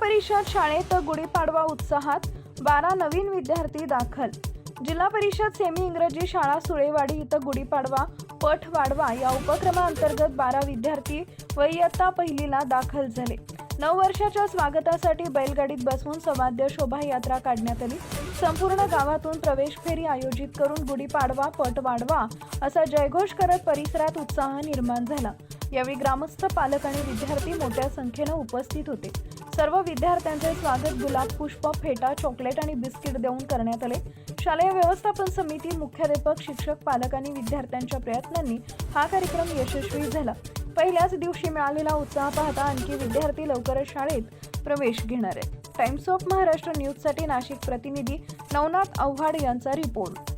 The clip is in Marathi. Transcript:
परिषद शाळेत गुढीपाडवा उत्साहात 12 नवीन विद्यार्थी दाखल। जिल्हा परिषद सेमी इंग्रजी शाळा सुळेवाडी इथं गुढीपाडवा पट वाढवा या उपक्रमाअंतर्गत 12 विद्यार्थी इयत्ता पहिलीला दाखल झाले। 9 वर्षाच्या स्वागतासाठी बैलगाडीत बसवून सवाद्य शोभायात्रा काढण्यात आली। संपूर्ण गावातून प्रवेश फेरी आयोजित करून गुढीपाडवा पट वाढवा असा जयघोष करत परिसरात उत्साह निर्माण झाला। यावेळी ग्रामस्थ, पालक आणि विद्यार्थी मोठ्या संख्येने उपस्थित होते। सर्व विद्यार्थ्यांचे स्वागत गुलाब, पुष्प, फेटा, चॉकलेट आणि बिस्किट देऊन करण्यात आले। शालेय व्यवस्थापन समिती, मुख्याध्यापक, शिक्षक, पालक आणि विद्यार्थ्यांच्या प्रयत्नांनी हा कार्यक्रम यशस्वी झाला। पहिल्याच दिवशी मिळालेला उत्साह पाहता आणखी विद्यार्थी लवकरच शाळेत प्रवेश घेणार आहेत। टाइम्स ऑफ महाराष्ट्र न्यूजसाठी नाशिक प्रतिनिधी नवनाथ आव्हाड यांचा रिपोर्ट।